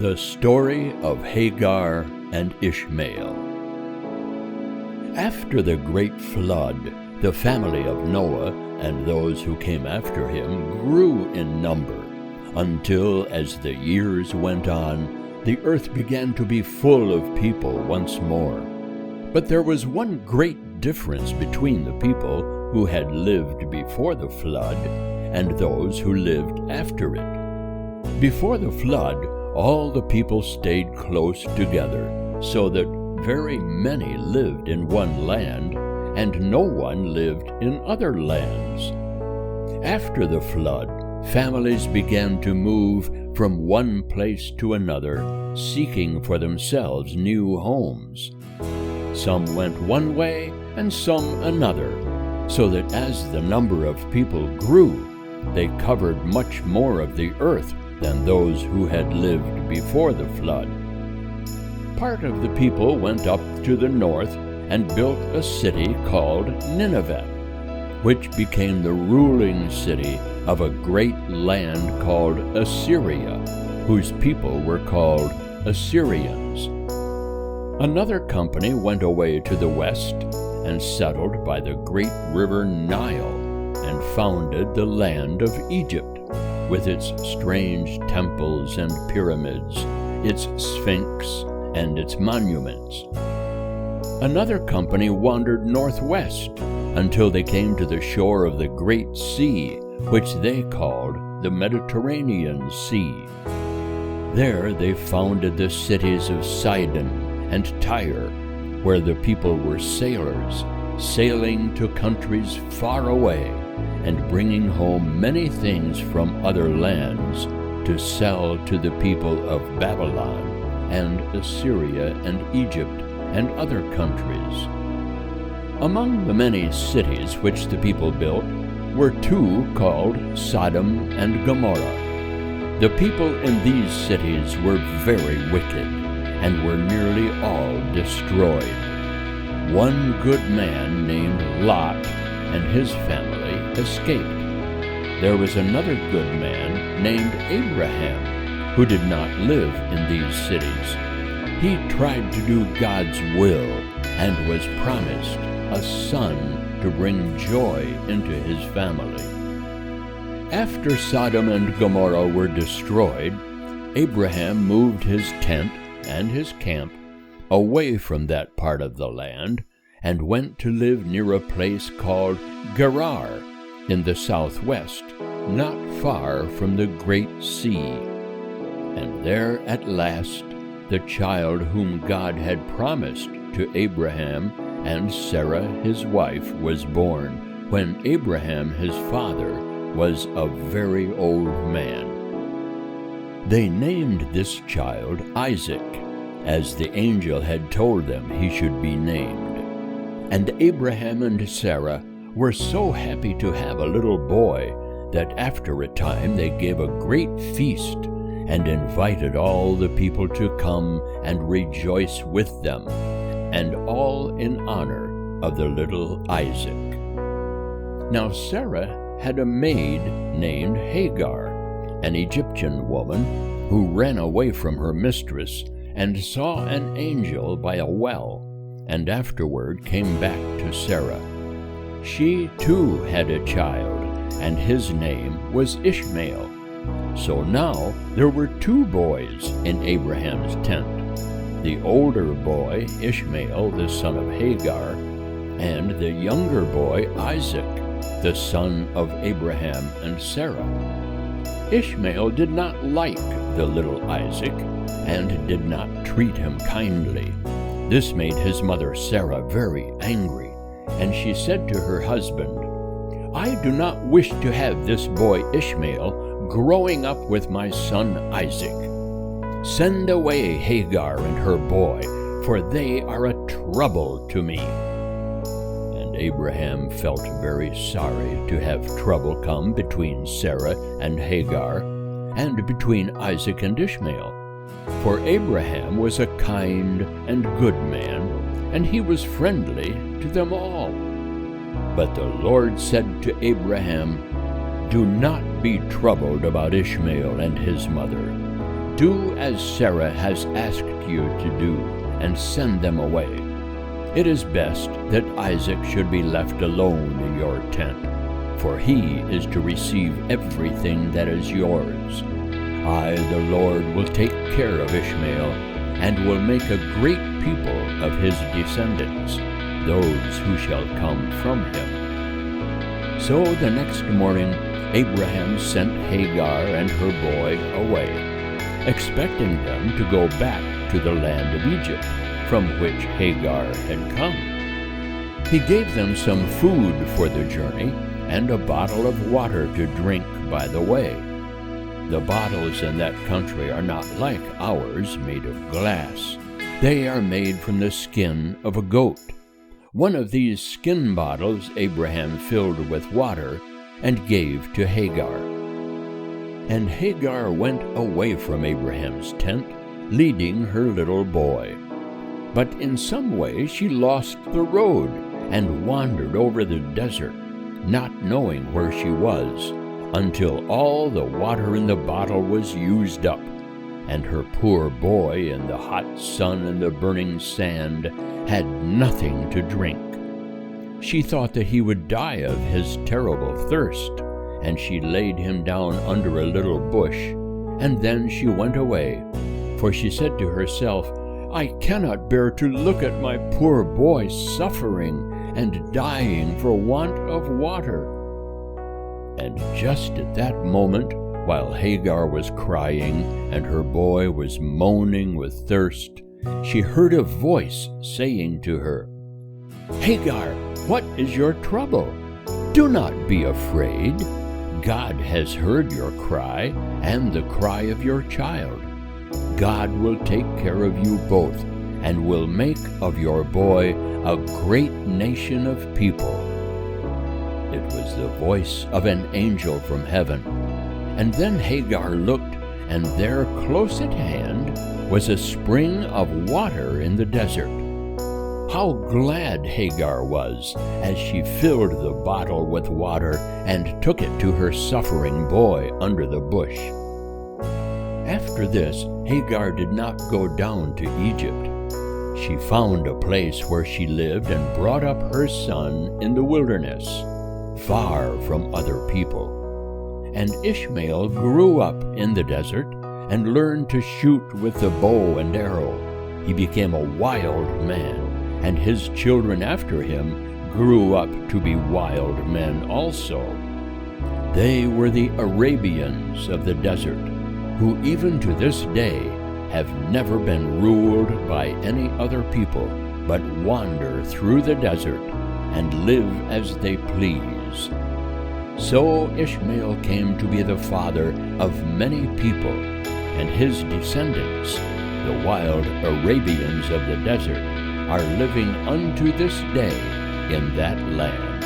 The story of Hagar and Ishmael. After the great flood, the family of Noah and those who came after him grew in number, until, as the years went on, the earth began to be full of people once more. But there was one great difference between the people who had lived before the flood and those who lived after it. Before the flood, all the people stayed close together, so that very many lived in one land, and no one lived in other lands. After the flood, families began to move from one place to another, seeking for themselves new homes. Some went one way and some another, so that as the number of people grew, they covered much more of the earth than those who had lived before the flood. Part of the people went up to the north and built a city called Nineveh, which became the ruling city of a great land called Assyria, whose people were called Assyrians. Another company went away to the west and settled by the great river Nile and founded the land of Egypt, with its strange temples and pyramids, its sphinx and its monuments. Another company wandered northwest until they came to the shore of the Great Sea, which they called the Mediterranean Sea. There they founded the cities of Sidon and Tyre, where the people were sailors, sailing to countries far away and bringing home many things from other lands to sell to the people of Babylon and Assyria and Egypt and other countries. Among the many cities which the people built were two called Sodom and Gomorrah. The people in these cities were very wicked and were nearly all destroyed. One good man named Lot and his family escaped. There was another good man named Abraham who did not live in these cities. He tried to do God's will and was promised a son to bring joy into his family. After Sodom and Gomorrah were destroyed, Abraham moved his tent and his camp away from that part of the land and went to live near a place called Gerar in the southwest, not far from the Great Sea. And there at last the child whom God had promised to Abraham and Sarah his wife was born, when Abraham his father was a very old man. They named this child Isaac, as the angel had told them he should be named. And Abraham and Sarah were so happy to have a little boy that after a time they gave a great feast and invited all the people to come and rejoice with them, and all in honor of the little Isaac. Now Sarah had a maid named Hagar, an Egyptian woman, who ran away from her mistress and saw an angel by a well, and afterward came back to Sarah. She too had a child, and his name was Ishmael. So now there were two boys in Abraham's tent, the older boy Ishmael, the son of Hagar, and the younger boy Isaac, the son of Abraham and Sarah. Ishmael did not like the little Isaac and did not treat him kindly. This made his mother Sarah very angry, and she said to her husband, "I do not wish to have this boy Ishmael growing up with my son Isaac. Send away Hagar and her boy, for they are a trouble to me." And Abraham felt very sorry to have trouble come between Sarah and Hagar, and between Isaac and Ishmael. For Abraham was a kind and good man, and he was friendly to them all. But the Lord said to Abraham, "Do not be troubled about Ishmael and his mother. Do as Sarah has asked you to do, and send them away. It is best that Isaac should be left alone in your tent, for he is to receive everything that is yours. I, the Lord, will take care of Ishmael, and will make a great people of his descendants, those who shall come from him." So the next morning Abraham sent Hagar and her boy away, expecting them to go back to the land of Egypt, from which Hagar had come. He gave them some food for the journey and a bottle of water to drink by the way. The bottles in that country are not like ours, made of glass. They are made from the skin of a goat. One of these skin bottles Abraham filled with water and gave to Hagar. And Hagar went away from Abraham's tent, leading her little boy. But in some way she lost the road and wandered over the desert, not knowing where she was, until all the water in the bottle was used up, and her poor boy in the hot sun and the burning sand had nothing to drink. She thought that he would die of his terrible thirst, and she laid him down under a little bush, and then she went away, for she said to herself, "I cannot bear to look at my poor boy suffering and dying for want of water." And just at that moment, while Hagar was crying and her boy was moaning with thirst, she heard a voice saying to her, "Hagar, what is your trouble? Do not be afraid. God has heard your cry and the cry of your child. God will take care of you both and will make of your boy a great nation of people." It was the voice of an angel from heaven. And then Hagar looked, and there close at hand was a spring of water in the desert. How glad Hagar was as she filled the bottle with water and took it to her suffering boy under the bush. After this, Hagar did not go down to Egypt. She found a place where she lived and brought up her son in the wilderness, far from other people. And Ishmael grew up in the desert and learned to shoot with the bow and arrow. He became a wild man, and his children after him grew up to be wild men also. They were the Arabians of the desert, who even to this day have never been ruled by any other people, but wander through the desert and live as they please. So Ishmael came to be the father of many people, and his descendants, the wild Arabians of the desert, are living unto this day in that land.